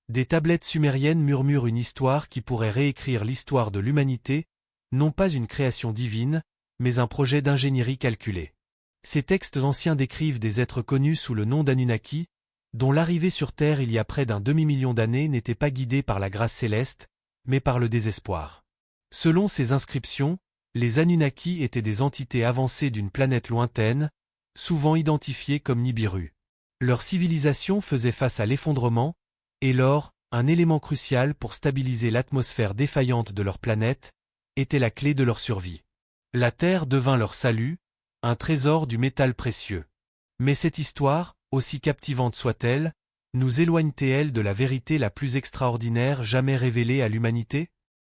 Des tablettes sumériennes murmurent une histoire qui pourrait réécrire l'histoire de l'humanité, non pas une création divine, mais un projet d'ingénierie calculé. Ces textes anciens décrivent des êtres connus sous le nom d'Anunnaki, dont l'arrivée sur Terre il y a près d'un demi-million d'années n'était pas guidée par la grâce céleste, mais par le désespoir. Selon ces inscriptions, les Anunnaki étaient des entités avancées d'une planète lointaine, souvent identifiées comme Nibiru. Leur civilisation faisait face à l'effondrement, et l'or, un élément crucial pour stabiliser l'atmosphère défaillante de leur planète, était la clé de leur survie. La Terre devint leur salut, un trésor du métal précieux. Mais cette histoire, aussi captivante soit-elle, nous éloigne-t-elle de la vérité la plus extraordinaire jamais révélée à l'humanité?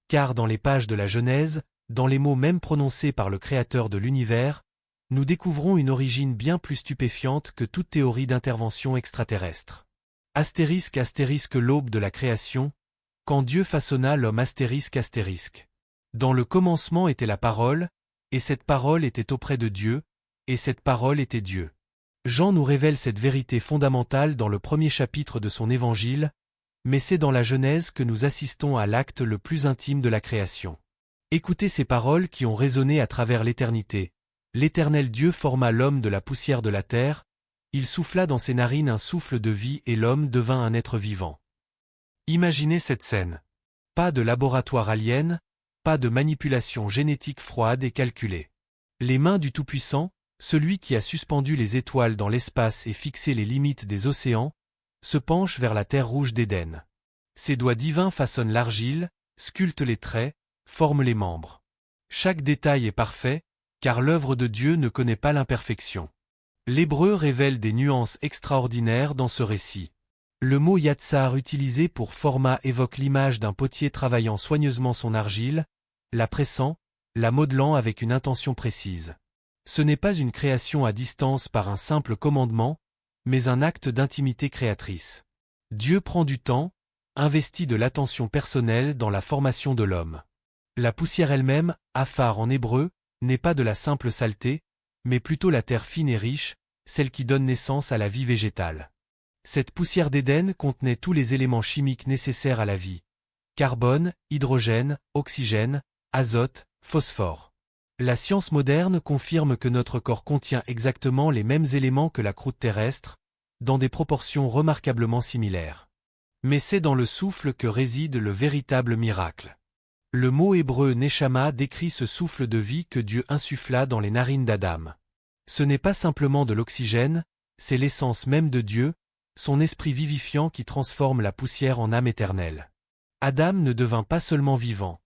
Car dans les pages de la Genèse, dans les mots même prononcés par le Créateur de l'univers, nous découvrons une origine bien plus stupéfiante que toute théorie d'intervention extraterrestre. Astérisque astérisque l'aube de la création, quand Dieu façonna l'homme astérisque astérisque. Dans le commencement était la parole, et cette parole était auprès de Dieu, et cette parole était Dieu. Jean nous révèle cette vérité fondamentale dans le premier chapitre de son évangile, mais c'est dans la Genèse que nous assistons à l'acte le plus intime de la création. Écoutez ces paroles qui ont résonné à travers l'éternité. L'Éternel Dieu forma l'homme de la poussière de la terre, il souffla dans ses narines un souffle de vie et l'homme devint un être vivant. Imaginez cette scène. Pas de laboratoire alien, pas de manipulation génétique froide et calculée. Les mains du Tout-Puissant, celui qui a suspendu les étoiles dans l'espace et fixé les limites des océans, se penchent vers la terre rouge d'Éden. Ses doigts divins façonnent l'argile, sculptent les traits, forment les membres. Chaque détail est parfait, car l'œuvre de Dieu ne connaît pas l'imperfection. L'hébreu révèle des nuances extraordinaires dans ce récit. Le mot yatsar utilisé pour format évoque l'image d'un potier travaillant soigneusement son argile, la pressant, la modelant avec une intention précise. Ce n'est pas une création à distance par un simple commandement, mais un acte d'intimité créatrice. Dieu prend du temps, investit de l'attention personnelle dans la formation de l'homme. La poussière elle-même, afar en hébreu, n'est pas de la simple saleté, mais plutôt la terre fine et riche, celle qui donne naissance à la vie végétale. Cette poussière d'Éden contenait tous les éléments chimiques nécessaires à la vie. Carbone, hydrogène, oxygène, azote, phosphore. La science moderne confirme que notre corps contient exactement les mêmes éléments que la croûte terrestre, dans des proportions remarquablement similaires. Mais c'est dans le souffle que réside le véritable miracle. Le mot hébreu neshama décrit ce souffle de vie que Dieu insuffla dans les narines d'Adam. Ce n'est pas simplement de l'oxygène, c'est l'essence même de Dieu, son esprit vivifiant qui transforme la poussière en âme éternelle. Adam ne devint pas seulement vivant.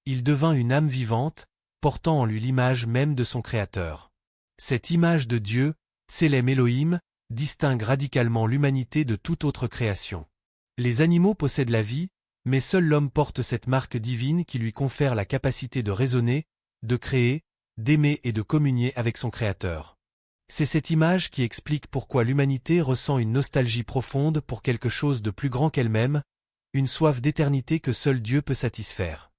Il devint une âme vivante, portant en lui l'image même de son Créateur. Cette image de Dieu, Tselem Elohim, distingue radicalement l'humanité de toute autre création. Les animaux possèdent la vie, mais seul l'homme porte cette marque divine qui lui confère la capacité de raisonner, de créer, d'aimer et de communier avec son Créateur. C'est cette image qui explique pourquoi l'humanité ressent une nostalgie profonde pour quelque chose de plus grand qu'elle-même, une soif d'éternité que seul Dieu peut satisfaire.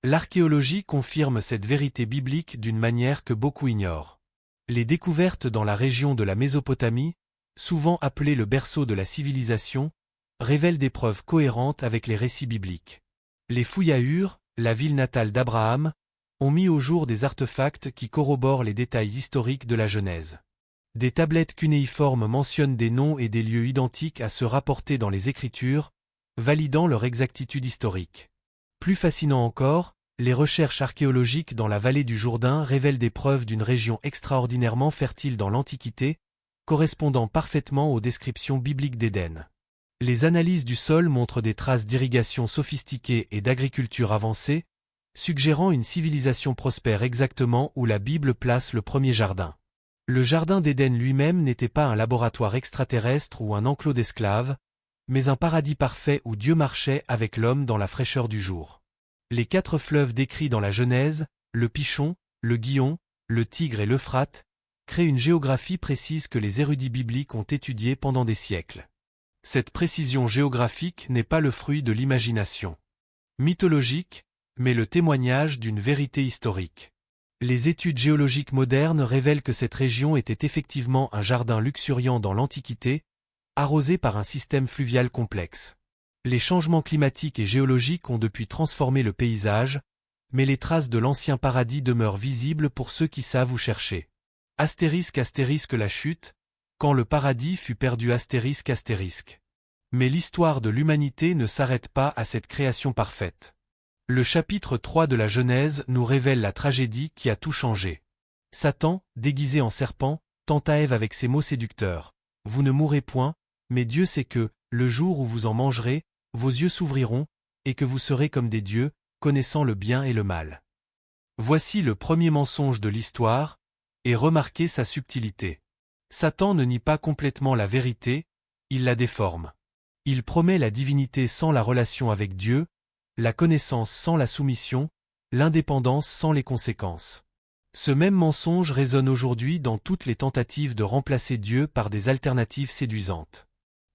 L'archéologie confirme cette vérité biblique d'une manière que beaucoup ignorent. Les découvertes dans la région de la Mésopotamie, souvent appelée le berceau de la civilisation, révèlent des preuves cohérentes avec les récits bibliques. Les fouilles à Ur, la ville natale d'Abraham, ont mis au jour des artefacts qui corroborent les détails historiques de la Genèse. Des tablettes cunéiformes mentionnent des noms et des lieux identiques à ceux rapportés dans les Écritures, validant leur exactitude historique. Plus fascinant encore, les recherches archéologiques dans la vallée du Jourdain révèlent des preuves d'une région extraordinairement fertile dans l'Antiquité, correspondant parfaitement aux descriptions bibliques d'Éden. Les analyses du sol montrent des traces d'irrigation sophistiquée et d'agriculture avancée, suggérant une civilisation prospère exactement où la Bible place le premier jardin. Le jardin d'Éden lui-même n'était pas un laboratoire extraterrestre ou un enclos d'esclaves, mais un paradis parfait où Dieu marchait avec l'homme dans la fraîcheur du jour. Les 4 fleuves décrits dans la Genèse, le Pichon, le Gihon, le Tigre et l'Euphrate, créent une géographie précise que les érudits bibliques ont étudiée pendant des siècles. Cette précision géographique n'est pas le fruit de l'imagination mythologique, mais le témoignage d'une vérité historique. Les études géologiques modernes révèlent que cette région était effectivement un jardin luxuriant dans l'Antiquité, arrosé par un système fluvial complexe. Les changements climatiques et géologiques ont depuis transformé le paysage, mais les traces de l'ancien paradis demeurent visibles pour ceux qui savent où chercher. Astérisque astérisque la chute, quand le paradis fut perdu astérisque astérisque. Mais l'histoire de l'humanité ne s'arrête pas à cette création parfaite. Le chapitre 3 de la Genèse nous révèle la tragédie qui a tout changé. Satan, déguisé en serpent, tenta Ève avec ses mots séducteurs. « Vous ne mourrez point, mais Dieu sait que, le jour où vous en mangerez, vos yeux s'ouvriront, et que vous serez comme des dieux, connaissant le bien et le mal. » Voici le premier mensonge de l'histoire, et remarquez sa subtilité. Satan ne nie pas complètement la vérité, il la déforme. Il promet la divinité sans la relation avec Dieu, la connaissance sans la soumission, l'indépendance sans les conséquences. Ce même mensonge résonne aujourd'hui dans toutes les tentatives de remplacer Dieu par des alternatives séduisantes.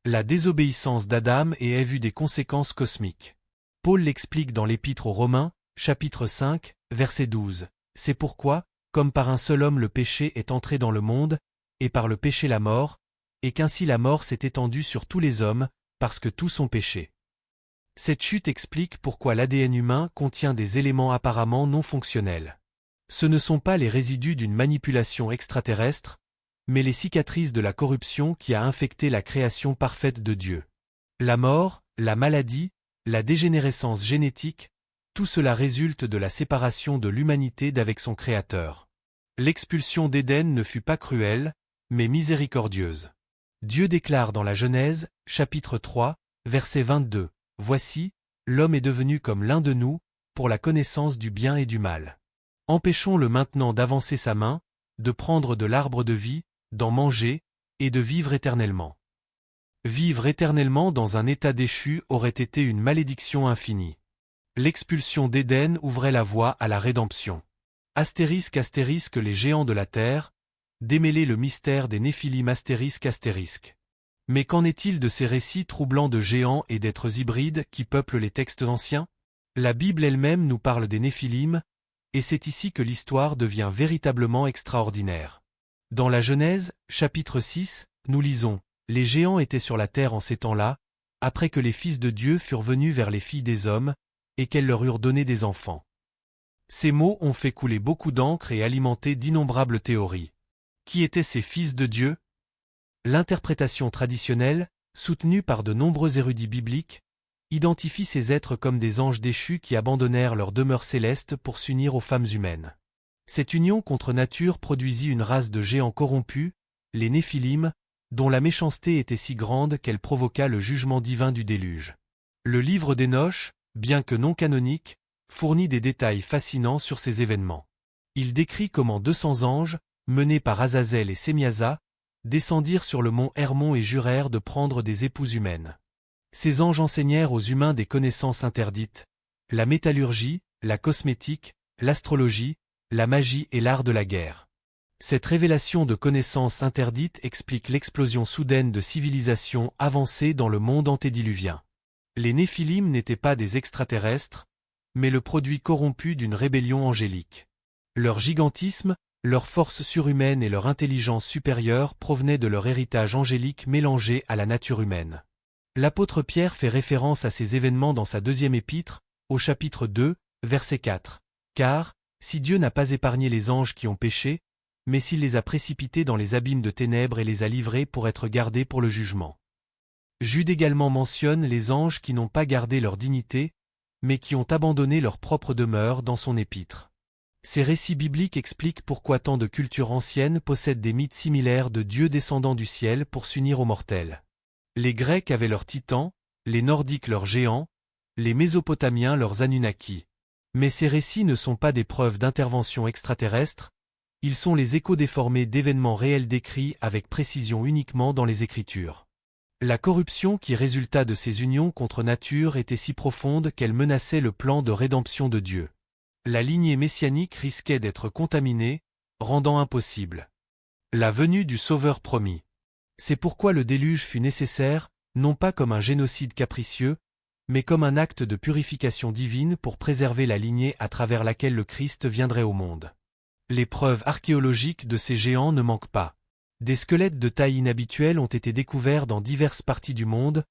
La désobéissance d'Adam et Ève eut des conséquences cosmiques. Paul l'explique dans l'Épître aux Romains, chapitre 5, verset 12. C'est pourquoi, comme par un seul homme le péché est entré dans le monde, et par le péché la mort, et qu'ainsi la mort s'est étendue sur tous les hommes, parce que tous ont péché. Cette chute explique pourquoi l'ADN humain contient des éléments apparemment non fonctionnels. Ce ne sont pas les résidus d'une manipulation extraterrestre, mais les cicatrices de la corruption qui a infecté la création parfaite de Dieu. La mort, la maladie, la dégénérescence génétique, tout cela résulte de la séparation de l'humanité d'avec son Créateur. L'expulsion d'Éden ne fut pas cruelle, mais miséricordieuse. Dieu déclare dans la Genèse, chapitre 3, verset 22, « Voici, l'homme est devenu comme l'un de nous, pour la connaissance du bien et du mal. Empêchons-le maintenant d'avancer sa main, de prendre de l'arbre de vie, d'en manger, et de vivre éternellement. » Vivre éternellement dans un état déchu aurait été une malédiction infinie. L'expulsion d'Éden ouvrait la voie à la rédemption. Astérisque astérisque les géants de la terre, démêler le mystère des Néphilim astérisque astérisque. Mais qu'en est-il de ces récits troublants de géants et d'êtres hybrides qui peuplent les textes anciens? La Bible elle-même nous parle des Néphilim, et c'est ici que l'histoire devient véritablement extraordinaire. Dans la Genèse, chapitre 6, nous lisons « Les géants étaient sur la terre en ces temps-là, après que les fils de Dieu furent venus vers les filles des hommes, et qu'elles leur eurent donné des enfants. » Ces mots ont fait couler beaucoup d'encre et alimenté d'innombrables théories. Qui étaient ces fils de Dieu? L'interprétation traditionnelle, soutenue par de nombreux érudits bibliques, identifie ces êtres comme des anges déchus qui abandonnèrent leur demeure céleste pour s'unir aux femmes humaines. Cette union contre nature produisit une race de géants corrompus, les Néphilim, dont la méchanceté était si grande qu'elle provoqua le jugement divin du déluge. Le livre d'Hénoch, bien que non canonique, fournit des détails fascinants sur ces événements. Il décrit comment 200 anges, menés par Azazel et Sémiasa, descendirent sur le mont Hermon et jurèrent de prendre des épouses humaines. Ces anges enseignèrent aux humains des connaissances interdites, la métallurgie, la cosmétique, l'astrologie, la magie et l'art de la guerre. Cette révélation de connaissances interdites explique l'explosion soudaine de civilisations avancées dans le monde antédiluvien. Les Néphilim n'étaient pas des extraterrestres, mais le produit corrompu d'une rébellion angélique. Leur gigantisme, leur force surhumaine et leur intelligence supérieure provenaient de leur héritage angélique mélangé à la nature humaine. L'apôtre Pierre fait référence à ces événements dans sa deuxième épître, au chapitre 2, verset 4. « Car, si Dieu n'a pas épargné les anges qui ont péché, mais s'il les a précipités dans les abîmes de ténèbres et les a livrés pour être gardés pour le jugement. » Jude également mentionne les anges qui n'ont pas gardé leur dignité, mais qui ont abandonné leur propre demeure dans son épître. Ces récits bibliques expliquent pourquoi tant de cultures anciennes possèdent des mythes similaires de dieux descendant du ciel pour s'unir aux mortels. Les Grecs avaient leurs titans, les Nordiques leurs géants, les Mésopotamiens leurs Anunnaki. Mais ces récits ne sont pas des preuves d'intervention extraterrestre, ils sont les échos déformés d'événements réels décrits avec précision uniquement dans les Écritures. La corruption qui résulta de ces unions contre nature était si profonde qu'elle menaçait le plan de rédemption de Dieu. La lignée messianique risquait d'être contaminée, rendant impossible la venue du Sauveur promis. C'est pourquoi le déluge fut nécessaire, non pas comme un génocide capricieux, mais comme un acte de purification divine pour préserver la lignée à travers laquelle le Christ viendrait au monde. Les preuves archéologiques de ces géants ne manquent pas. Des squelettes de taille inhabituelle ont été découverts dans diverses parties du monde,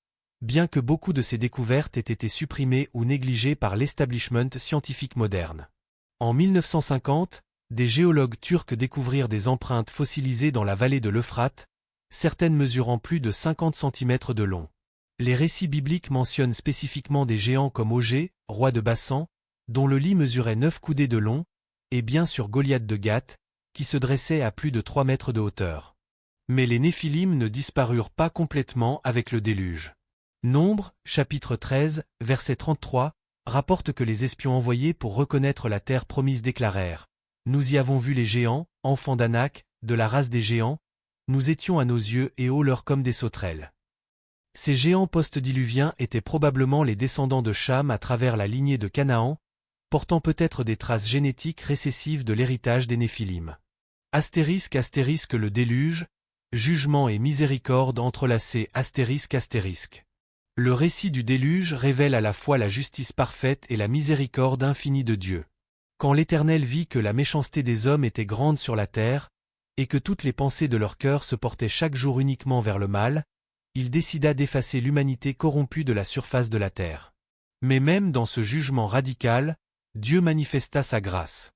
bien que beaucoup de ces découvertes aient été supprimées ou négligées par l'establishment scientifique moderne. En 1950, des géologues turcs découvrirent des empreintes fossilisées dans la vallée de l'Euphrate, certaines mesurant plus de 50 cm de long. Les récits bibliques mentionnent spécifiquement des géants comme Ogé, roi de Bassan, dont le lit mesurait 9 coudées de long, et bien sûr Goliath de Gath, qui se dressait à plus de 3 mètres de hauteur. Mais les Néphilim ne disparurent pas complètement avec le déluge. Nombre, chapitre 13, verset 33, rapporte que les espions envoyés pour reconnaître la terre promise déclarèrent « Nous y avons vu les géants, enfants d'Anak, de la race des géants, nous étions à nos yeux et aux leurs comme des sauterelles. » Ces géants post-diluviens étaient probablement les descendants de Cham à travers la lignée de Canaan, portant peut-être des traces génétiques récessives de l'héritage des Néphilim. Astérisque le déluge, jugement et miséricorde entrelacés astérisque. Le récit du déluge révèle à la fois la justice parfaite et la miséricorde infinie de Dieu. Quand l'Éternel vit que la méchanceté des hommes était grande sur la terre, et que toutes les pensées de leur cœur se portaient chaque jour uniquement vers le mal, il décida d'effacer l'humanité corrompue de la surface de la terre. Mais même dans ce jugement radical, Dieu manifesta sa grâce.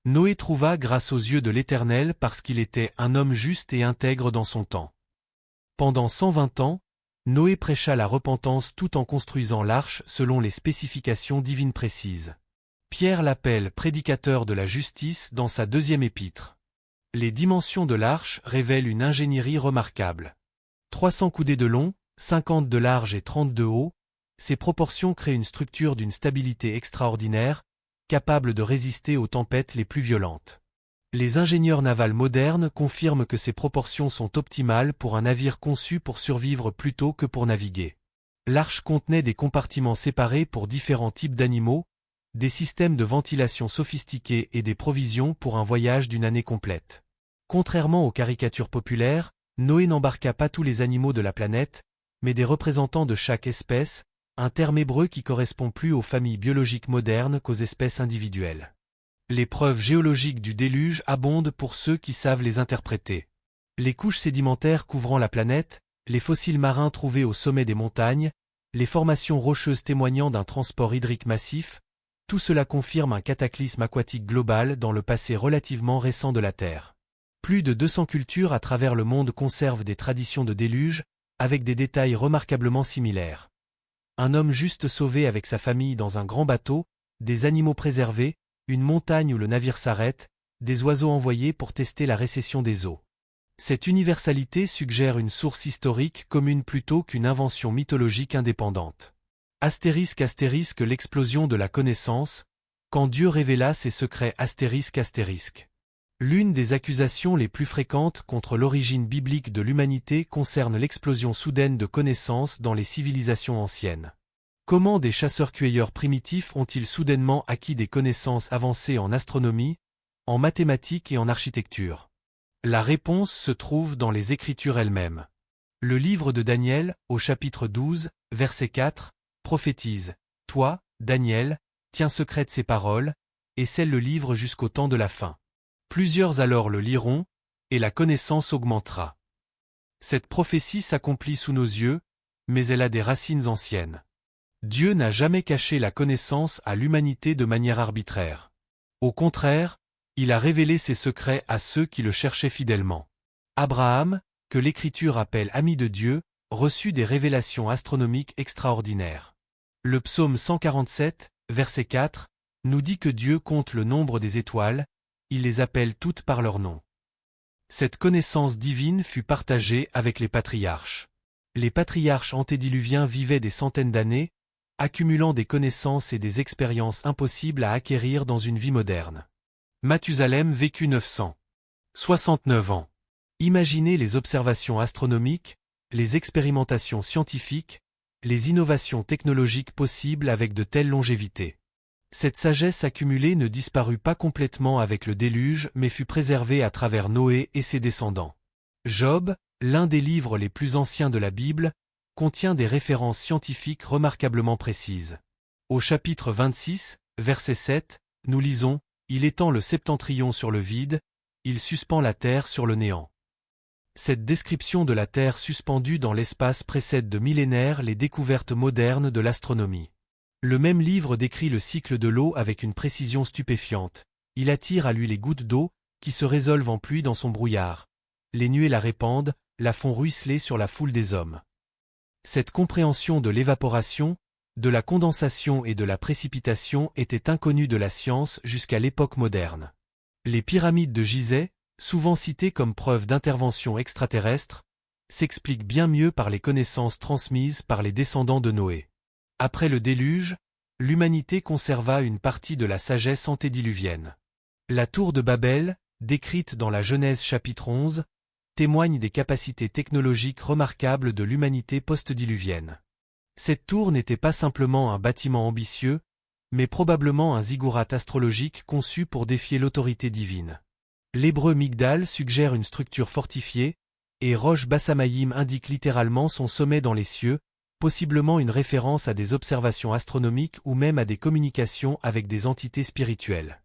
Noé trouva grâce aux yeux de l'Éternel parce qu'il était un homme juste et intègre dans son temps. Pendant 120 ans, Noé prêcha la repentance tout en construisant l'arche selon les spécifications divines précises. Pierre l'appelle prédicateur de la justice dans sa 2e épître. Les dimensions de l'arche révèlent une ingénierie remarquable. 300 coudées de long, 50 de large et 30 de haut, ces proportions créent une structure d'une stabilité extraordinaire, capable de résister aux tempêtes les plus violentes. Les ingénieurs navals modernes confirment que ces proportions sont optimales pour un navire conçu pour survivre plutôt que pour naviguer. L'arche contenait des compartiments séparés pour différents types d'animaux, des systèmes de ventilation sophistiqués et des provisions pour un voyage d'une année complète. Contrairement aux caricatures populaires, Noé n'embarqua pas tous les animaux de la planète, mais des représentants de chaque espèce, un terme hébreu qui correspond plus aux familles biologiques modernes qu'aux espèces individuelles. Les preuves géologiques du déluge abondent pour ceux qui savent les interpréter. Les couches sédimentaires couvrant la planète, les fossiles marins trouvés au sommet des montagnes, les formations rocheuses témoignant d'un transport hydrique massif, tout cela confirme un cataclysme aquatique global dans le passé relativement récent de la Terre. Plus de 200 cultures à travers le monde conservent des traditions de déluge, avec des détails remarquablement similaires. Un homme juste sauvé avec sa famille dans un grand bateau, des animaux préservés, une montagne où le navire s'arrête, des oiseaux envoyés pour tester la récession des eaux. Cette universalité suggère une source historique commune plutôt qu'une invention mythologique indépendante. Astérisque l'explosion de la connaissance, quand Dieu révéla ses secrets astérisque. L'une des accusations les plus fréquentes contre l'origine biblique de l'humanité concerne l'explosion soudaine de connaissances dans les civilisations anciennes. Comment des chasseurs-cueilleurs primitifs ont-ils soudainement acquis des connaissances avancées en astronomie, en mathématiques et en architecture? La réponse se trouve dans les Écritures elles-mêmes. Le livre de Daniel, au chapitre 12, verset 4, prophétise « Toi, Daniel, tiens secrète ces paroles, et scelle le livre jusqu'au temps de la fin. Plusieurs alors le liront, et la connaissance augmentera. » Cette prophétie s'accomplit sous nos yeux, mais elle a des racines anciennes. Dieu n'a jamais caché la connaissance à l'humanité de manière arbitraire. Au contraire, il a révélé ses secrets à ceux qui le cherchaient fidèlement. Abraham, que l'Écriture appelle ami de Dieu, reçut des révélations astronomiques extraordinaires. Le psaume 147, verset 4, nous dit que Dieu compte le nombre des étoiles, il les appelle toutes par leur nom. Cette connaissance divine fut partagée avec les patriarches. Les patriarches antédiluviens vivaient des centaines d'années, accumulant des connaissances et des expériences impossibles à acquérir dans une vie moderne. Mathusalem vécut 969 ans. Imaginez les observations astronomiques, les expérimentations scientifiques, les innovations technologiques possibles avec de telles longévités. Cette sagesse accumulée ne disparut pas complètement avec le déluge mais fut préservée à travers Noé et ses descendants. Job, l'un des livres les plus anciens de la Bible, contient des références scientifiques remarquablement précises. Au chapitre 26, verset 7, nous lisons « Il étend le septentrion sur le vide, il suspend la terre sur le néant. » Cette description de la Terre suspendue dans l'espace précède de millénaires les découvertes modernes de l'astronomie. Le même livre décrit le cycle de l'eau avec une précision stupéfiante. Il attire à lui les gouttes d'eau, qui se résolvent en pluie dans son brouillard. Les nuées la répandent, la font ruisseler sur la foule des hommes. Cette compréhension de l'évaporation, de la condensation et de la précipitation était inconnue de la science jusqu'à l'époque moderne. Les pyramides de Gizeh, souvent citées comme preuve d'intervention extraterrestre, s'expliquent bien mieux par les connaissances transmises par les descendants de Noé. Après le déluge, l'humanité conserva une partie de la sagesse antédiluvienne. La tour de Babel, décrite dans la Genèse chapitre 11, témoigne des capacités technologiques remarquables de l'humanité post-diluvienne. Cette tour n'était pas simplement un bâtiment ambitieux, mais probablement un ziggourate astrologique conçu pour défier l'autorité divine. L'hébreu Migdal suggère une structure fortifiée, et Rosh Bassamayim indique littéralement son sommet dans les cieux, possiblement une référence à des observations astronomiques ou même à des communications avec des entités spirituelles.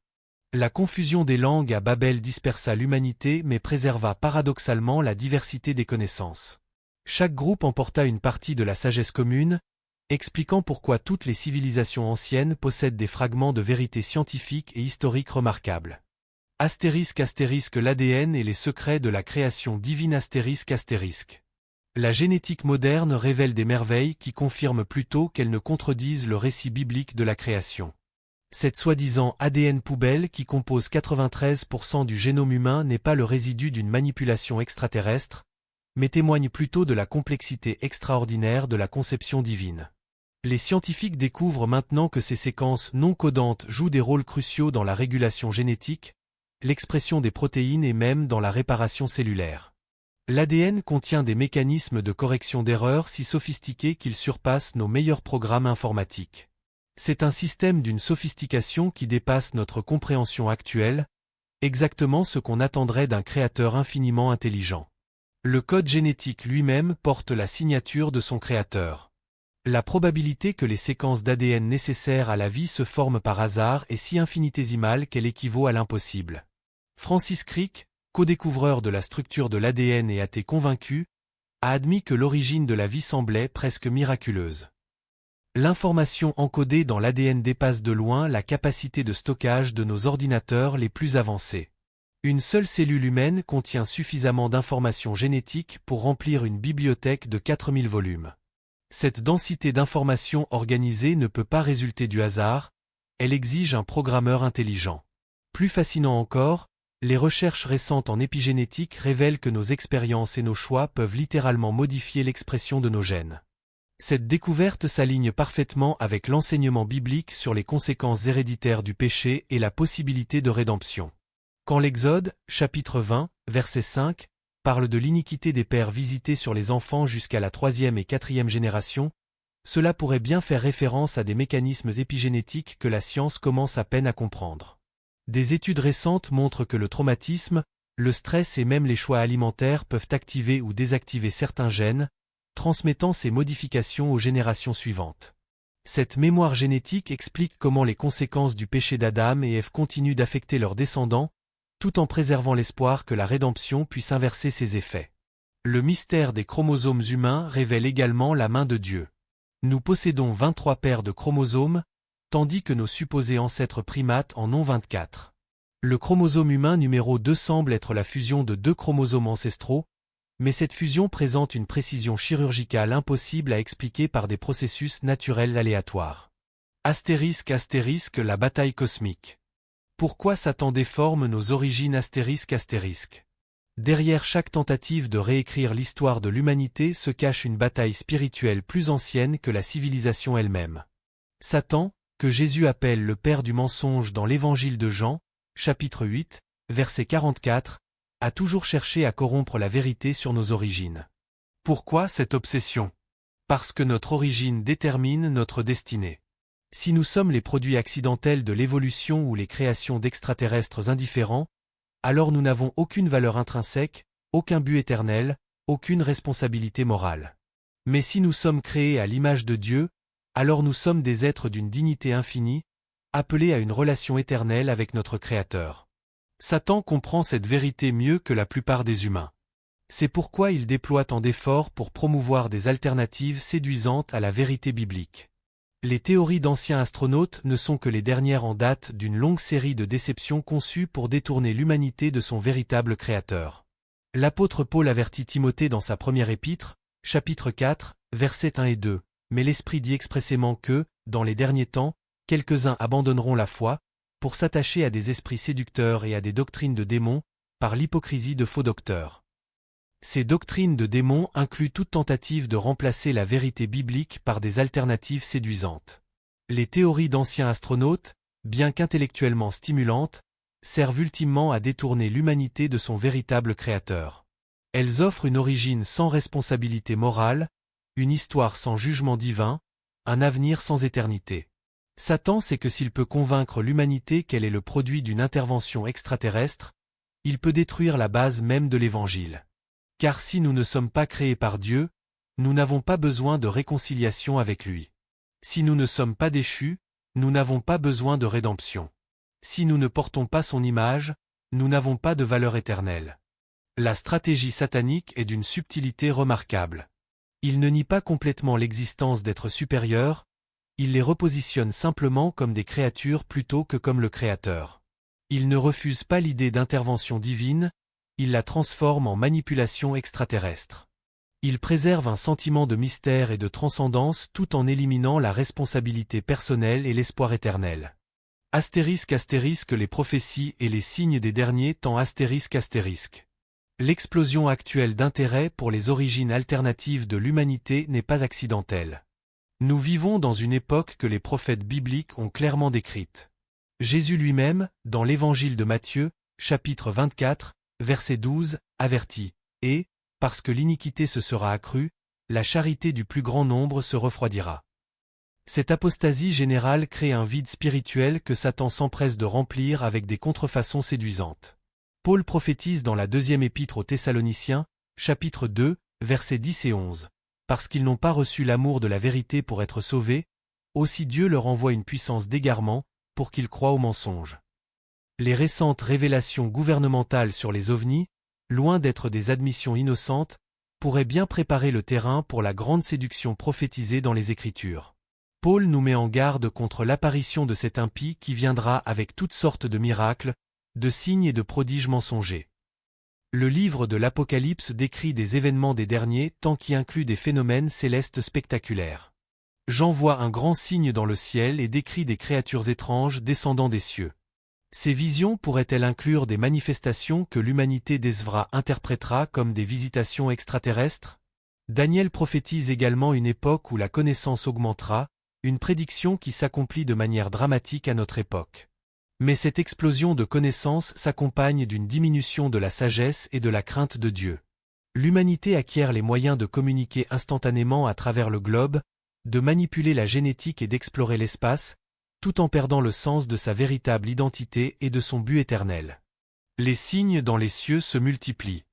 La confusion des langues à Babel dispersa l'humanité mais préserva paradoxalement la diversité des connaissances. Chaque groupe emporta une partie de la sagesse commune, expliquant pourquoi toutes les civilisations anciennes possèdent des fragments de vérité scientifique et historique remarquables. ** l'ADN et les secrets de la création divine **. La génétique moderne révèle des merveilles qui confirment plutôt qu'elles ne contredisent le récit biblique de la création. Cette soi-disant ADN poubelle qui compose 93% du génome humain n'est pas le résidu d'une manipulation extraterrestre, mais témoigne plutôt de la complexité extraordinaire de la conception divine. Les scientifiques découvrent maintenant que ces séquences non codantes jouent des rôles cruciaux dans la régulation génétique, l'expression des protéines et même dans la réparation cellulaire. L'ADN contient des mécanismes de correction d'erreurs si sophistiqués qu'ils surpassent nos meilleurs programmes informatiques. C'est un système d'une sophistication qui dépasse notre compréhension actuelle, exactement ce qu'on attendrait d'un créateur infiniment intelligent. Le code génétique lui-même porte la signature de son créateur. La probabilité que les séquences d'ADN nécessaires à la vie se forment par hasard est si infinitésimale qu'elle équivaut à l'impossible. Francis Crick, co-découvreur de la structure de l'ADN et athée convaincu, a admis que l'origine de la vie semblait presque miraculeuse. L'information encodée dans l'ADN dépasse de loin la capacité de stockage de nos ordinateurs les plus avancés. Une seule cellule humaine contient suffisamment d'informations génétiques pour remplir une bibliothèque de 4000 volumes. Cette densité d'informations organisées ne peut pas résulter du hasard, elle exige un programmeur intelligent. Plus fascinant encore, les recherches récentes en épigénétique révèlent que nos expériences et nos choix peuvent littéralement modifier l'expression de nos gènes. Cette découverte s'aligne parfaitement avec l'enseignement biblique sur les conséquences héréditaires du péché et la possibilité de rédemption. Quand l'Exode, chapitre 20, verset 5, parle de l'iniquité des pères visités sur les enfants jusqu'à la 3e et 4e génération, cela pourrait bien faire référence à des mécanismes épigénétiques que la science commence à peine à comprendre. Des études récentes montrent que le traumatisme, le stress et même les choix alimentaires peuvent activer ou désactiver certains gènes, transmettant ces modifications aux générations suivantes. Cette mémoire génétique explique comment les conséquences du péché d'Adam et Ève continuent d'affecter leurs descendants, tout en préservant l'espoir que la rédemption puisse inverser ses effets. Le mystère des chromosomes humains révèle également la main de Dieu. Nous possédons 23 paires de chromosomes, tandis que nos supposés ancêtres primates en ont 24. Le chromosome humain numéro 2 semble être la fusion de 2 chromosomes ancestraux, mais cette fusion présente une précision chirurgicale impossible à expliquer par des processus naturels aléatoires. *** la bataille cosmique. Pourquoi Satan déforme nos origines ***. Derrière chaque tentative de réécrire l'histoire de l'humanité se cache une bataille spirituelle plus ancienne que la civilisation elle-même. Satan, que Jésus appelle le père du mensonge dans l'évangile de Jean, chapitre 8, verset 44, a toujours cherché à corrompre la vérité sur nos origines. Pourquoi cette obsession? Parce que notre origine détermine notre destinée. Si nous sommes les produits accidentels de l'évolution ou les créations d'extraterrestres indifférents, alors nous n'avons aucune valeur intrinsèque, aucun but éternel, aucune responsabilité morale. Mais si nous sommes créés à l'image de Dieu, alors nous sommes des êtres d'une dignité infinie, appelés à une relation éternelle avec notre Créateur. Satan comprend cette vérité mieux que la plupart des humains. C'est pourquoi ils déploient tant d'efforts pour promouvoir des alternatives séduisantes à la vérité biblique. Les théories d'anciens astronautes ne sont que les dernières en date d'une longue série de déceptions conçues pour détourner l'humanité de son véritable créateur. L'apôtre Paul avertit Timothée dans sa première épître, chapitre 4, versets 1 et 2, mais l'Esprit dit expressément que, dans les derniers temps, quelques-uns abandonneront la foi, pour s'attacher à des esprits séducteurs et à des doctrines de démons, par l'hypocrisie de faux docteurs. Ces doctrines de démons incluent toute tentative de remplacer la vérité biblique par des alternatives séduisantes. Les théories d'anciens astronautes, bien qu'intellectuellement stimulantes, servent ultimement à détourner l'humanité de son véritable créateur. Elles offrent une origine sans responsabilité morale, une histoire sans jugement divin, un avenir sans éternité. Satan sait que s'il peut convaincre l'humanité qu'elle est le produit d'une intervention extraterrestre, il peut détruire la base même de l'Évangile. Car si nous ne sommes pas créés par Dieu, nous n'avons pas besoin de réconciliation avec lui. Si nous ne sommes pas déchus, nous n'avons pas besoin de rédemption. Si nous ne portons pas son image, nous n'avons pas de valeur éternelle. La stratégie satanique est d'une subtilité remarquable. Il ne nie pas complètement l'existence d'êtres supérieurs, il les repositionne simplement comme des créatures plutôt que comme le Créateur. Il ne refuse pas l'idée d'intervention divine, il la transforme en manipulation extraterrestre. Il préserve un sentiment de mystère et de transcendance tout en éliminant la responsabilité personnelle et l'espoir éternel. Astérisque les prophéties et les signes des derniers temps astérisque. L'explosion actuelle d'intérêt pour les origines alternatives de l'humanité n'est pas accidentelle. Nous vivons dans une époque que les prophètes bibliques ont clairement décrite. Jésus lui-même, dans l'Évangile de Matthieu, chapitre 24, verset 12, avertit, « Et, parce que l'iniquité se sera accrue, la charité du plus grand nombre se refroidira. » Cette apostasie générale crée un vide spirituel que Satan s'empresse de remplir avec des contrefaçons séduisantes. Paul prophétise dans la deuxième épître aux Thessaloniciens, chapitre 2, versets 10 et 11. « Parce qu'ils n'ont pas reçu l'amour de la vérité pour être sauvés, aussi Dieu leur envoie une puissance d'égarement, pour qu'ils croient au mensonge. » Les récentes révélations gouvernementales sur les ovnis, loin d'être des admissions innocentes, pourraient bien préparer le terrain pour la grande séduction prophétisée dans les Écritures. Paul nous met en garde contre l'apparition de cet impie qui viendra avec toutes sortes de miracles, de signes et de prodiges mensongers. Le livre de l'Apocalypse décrit des événements des derniers temps qui incluent des phénomènes célestes spectaculaires. Jean voit un grand signe dans le ciel et décrit des créatures étranges descendant des cieux. Ces visions pourraient-elles inclure des manifestations que l'humanité décevra interprétera comme des visitations extraterrestres? Daniel prophétise également une époque où la connaissance augmentera, une prédiction qui s'accomplit de manière dramatique à notre époque. Mais cette explosion de connaissances s'accompagne d'une diminution de la sagesse et de la crainte de Dieu. L'humanité acquiert les moyens de communiquer instantanément à travers le globe, de manipuler la génétique et d'explorer l'espace, tout en perdant le sens de sa véritable identité et de son but éternel. Les signes dans les cieux se multiplient.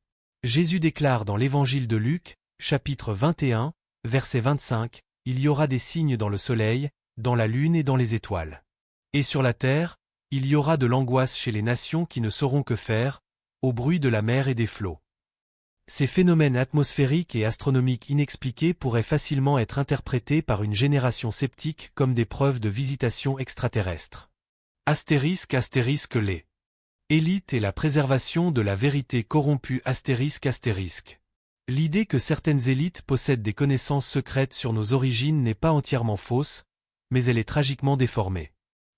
Jésus déclare dans l'Évangile de Luc, chapitre 21, verset 25, « Il y aura des signes dans le soleil, dans la lune et dans les étoiles. Et sur la terre, il y aura de l'angoisse chez les nations qui ne sauront que faire, au bruit de la mer et des flots. » Ces phénomènes atmosphériques et astronomiques inexpliqués pourraient facilement être interprétés par une génération sceptique comme des preuves de visitation extraterrestre. Astérisque les élites et la préservation de la vérité corrompue astérisque. L'idée que certaines élites possèdent des connaissances secrètes sur nos origines n'est pas entièrement fausse, mais elle est tragiquement déformée.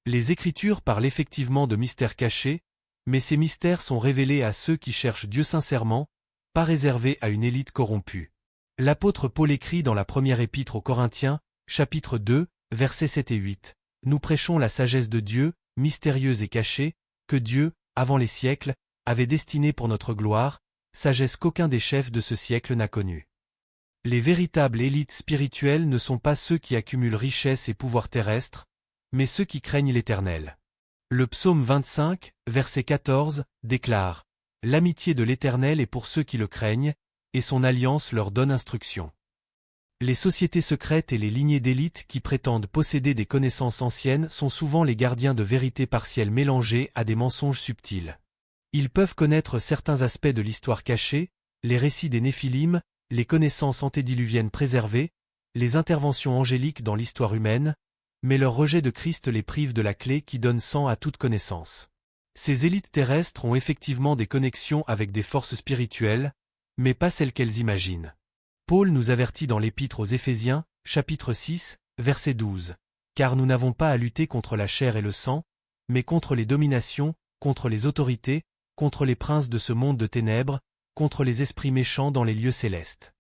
Les Écritures parlent effectivement de mystères cachés, mais ces mystères sont révélés à ceux qui cherchent Dieu sincèrement, pas réservé à une élite corrompue. L'apôtre Paul écrit dans la première épître aux Corinthiens, chapitre 2, versets 7 et 8. « Nous prêchons la sagesse de Dieu, mystérieuse et cachée, que Dieu, avant les siècles, avait destinée pour notre gloire, sagesse qu'aucun des chefs de ce siècle n'a connue. » Les véritables élites spirituelles ne sont pas ceux qui accumulent richesses et pouvoirs terrestres, mais ceux qui craignent l'Éternel. Le psaume 25, verset 14, déclare « L'amitié de l'Éternel est pour ceux qui le craignent, et son alliance leur donne instruction. » Les sociétés secrètes et les lignées d'élite qui prétendent posséder des connaissances anciennes sont souvent les gardiens de vérités partielles mélangées à des mensonges subtils. Ils peuvent connaître certains aspects de l'histoire cachée, les récits des Néphilim, les connaissances antédiluviennes préservées, les interventions angéliques dans l'histoire humaine, mais leur rejet de Christ les prive de la clé qui donne sang à toute connaissance. Ces élites terrestres ont effectivement des connexions avec des forces spirituelles, mais pas celles qu'elles imaginent. Paul nous avertit dans l'Épître aux Éphésiens, chapitre 6, verset 12. « Car nous n'avons pas à lutter contre la chair et le sang, mais contre les dominations, contre les autorités, contre les princes de ce monde de ténèbres, contre les esprits méchants dans les lieux célestes. »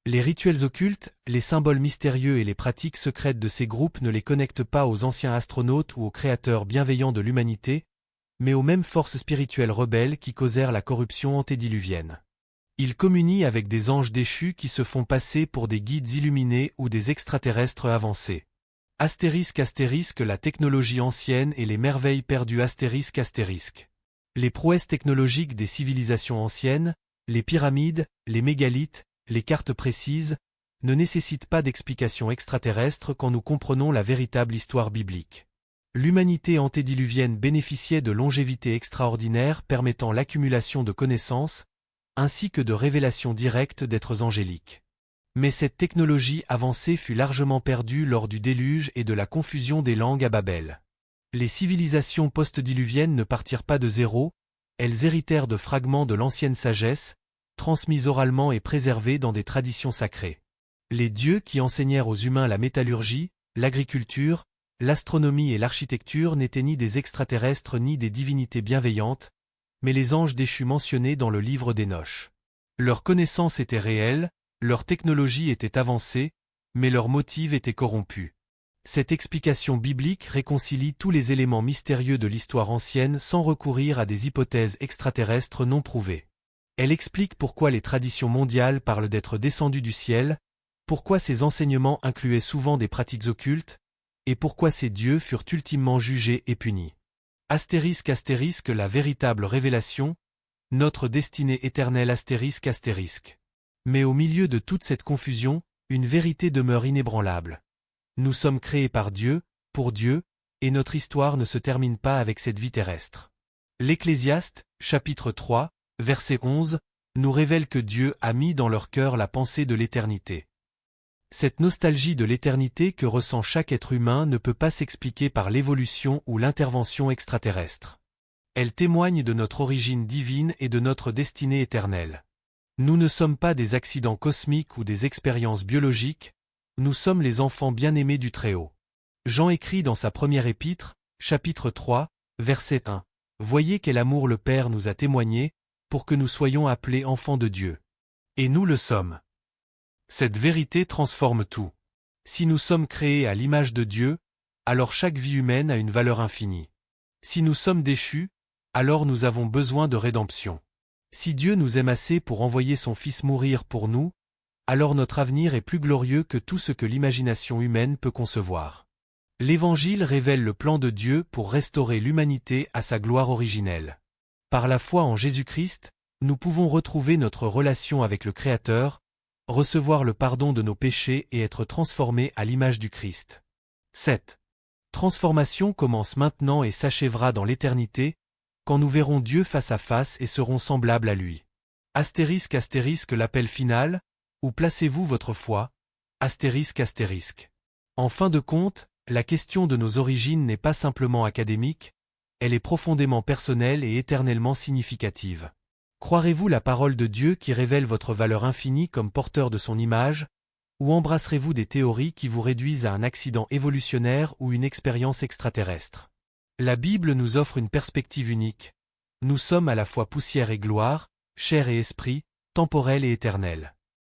Les rituels occultes, les symboles mystérieux et les pratiques secrètes de ces groupes ne les connectent pas aux anciens astronautes ou aux créateurs bienveillants de l'humanité, mais aux mêmes forces spirituelles rebelles qui causèrent la corruption antédiluvienne. Ils communient avec des anges déchus qui se font passer pour des guides illuminés ou des extraterrestres avancés. Astérisque astérisque la technologie ancienne et les merveilles perdues astérisque astérisque. Les prouesses technologiques des civilisations anciennes, les pyramides, les mégalithes, les cartes précises, ne nécessitent pas d'explication extraterrestre quand nous comprenons la véritable histoire biblique. L'humanité antédiluvienne bénéficiait de longévité extraordinaire permettant l'accumulation de connaissances, ainsi que de révélations directes d'êtres angéliques. Mais cette technologie avancée fut largement perdue lors du déluge et de la confusion des langues à Babel. Les civilisations post-diluviennes ne partirent pas de zéro, elles héritèrent de fragments de l'ancienne sagesse, transmis oralement et préservés dans des traditions sacrées. Les dieux qui enseignèrent aux humains la métallurgie, l'agriculture, l'astronomie et l'architecture n'étaient ni des extraterrestres ni des divinités bienveillantes, mais les anges déchus mentionnés dans le livre d'Hénoch. Leur connaissance était réelle, leur technologie était avancée, mais leurs motifs étaient corrompus. Cette explication biblique réconcilie tous les éléments mystérieux de l'histoire ancienne sans recourir à des hypothèses extraterrestres non prouvées. Elle explique pourquoi les traditions mondiales parlent d'être descendues du ciel, pourquoi ces enseignements incluaient souvent des pratiques occultes, et pourquoi ces dieux furent ultimement jugés et punis. Astérisque astérisque la véritable révélation, notre destinée éternelle astérisque astérisque. Mais au milieu de toute cette confusion, une vérité demeure inébranlable. Nous sommes créés par Dieu, pour Dieu, et notre histoire ne se termine pas avec cette vie terrestre. L'Ecclésiaste, chapitre 3, verset 11, nous révèle que Dieu a mis dans leur cœur la pensée de l'éternité. Cette nostalgie de l'éternité que ressent chaque être humain ne peut pas s'expliquer par l'évolution ou l'intervention extraterrestre. Elle témoigne de notre origine divine et de notre destinée éternelle. Nous ne sommes pas des accidents cosmiques ou des expériences biologiques, nous sommes les enfants bien-aimés du Très-Haut. Jean écrit dans sa première épître, chapitre 3, verset 1. « Voyez quel amour le Père nous a témoigné, pour que nous soyons appelés enfants de Dieu. Et nous le sommes. » Cette vérité transforme tout. Si nous sommes créés à l'image de Dieu, alors chaque vie humaine a une valeur infinie. Si nous sommes déchus, alors nous avons besoin de rédemption. Si Dieu nous aime assez pour envoyer son Fils mourir pour nous, alors notre avenir est plus glorieux que tout ce que l'imagination humaine peut concevoir. L'Évangile révèle le plan de Dieu pour restaurer l'humanité à sa gloire originelle. Par la foi en Jésus-Christ, nous pouvons retrouver notre relation avec le Créateur, recevoir le pardon de nos péchés et être transformés à l'image du Christ. Cette transformation commence maintenant et s'achèvera dans l'éternité, quand nous verrons Dieu face à face et serons semblables à lui. Astérisque astérisque l'appel final, où placez-vous votre foi? Astérisque astérisque. En fin de compte, la question de nos origines n'est pas simplement académique, elle est profondément personnelle et éternellement significative. Croirez-vous la parole de Dieu qui révèle votre valeur infinie comme porteur de son image, ou embrasserez-vous des théories qui vous réduisent à un accident évolutionnaire ou une expérience extraterrestre? La Bible nous offre une perspective unique. Nous sommes à la fois poussière et gloire, chair et esprit, temporel et éternel.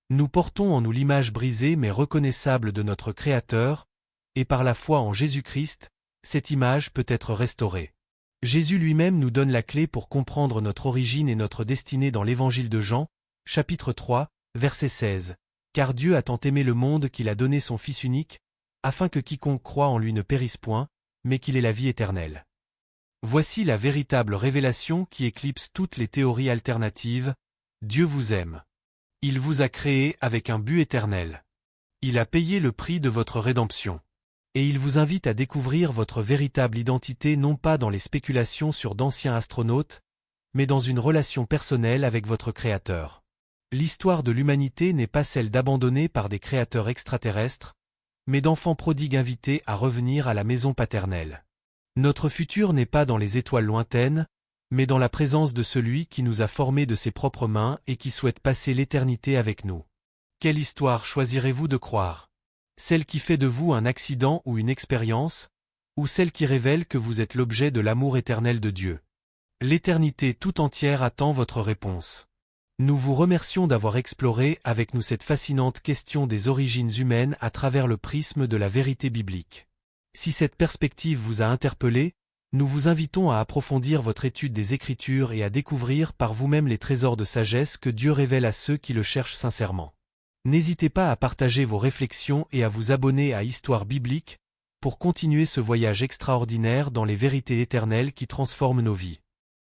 Nous portons en nous l'image brisée mais reconnaissable de notre Créateur, et par la foi en Jésus-Christ, cette image peut être restaurée. Jésus lui-même nous donne la clé pour comprendre notre origine et notre destinée dans l'Évangile de Jean, chapitre 3, verset 16. « Car Dieu a tant aimé le monde qu'il a donné son Fils unique, afin que quiconque croit en lui ne périsse point, mais qu'il ait la vie éternelle. » Voici la véritable révélation qui éclipse toutes les théories alternatives. Dieu vous aime. Il vous a créé avec un but éternel. Il a payé le prix de votre rédemption. Et il vous invite à découvrir votre véritable identité non pas dans les spéculations sur d'anciens astronautes, mais dans une relation personnelle avec votre Créateur. L'histoire de l'humanité n'est pas celle d'abandonnés par des créateurs extraterrestres, mais d'enfants prodigues invités à revenir à la maison paternelle. Notre futur n'est pas dans les étoiles lointaines, mais dans la présence de celui qui nous a formés de ses propres mains et qui souhaite passer l'éternité avec nous. Quelle histoire choisirez-vous de croire? Celle qui fait de vous un accident ou une expérience, ou celle qui révèle que vous êtes l'objet de l'amour éternel de Dieu? L'éternité tout entière attend votre réponse. Nous vous remercions d'avoir exploré avec nous cette fascinante question des origines humaines à travers le prisme de la vérité biblique. Si cette perspective vous a interpellé, nous vous invitons à approfondir votre étude des Écritures et à découvrir par vous-même les trésors de sagesse que Dieu révèle à ceux qui le cherchent sincèrement. N'hésitez pas à partager vos réflexions et à vous abonner à Histoire biblique pour continuer ce voyage extraordinaire dans les vérités éternelles qui transforment nos vies.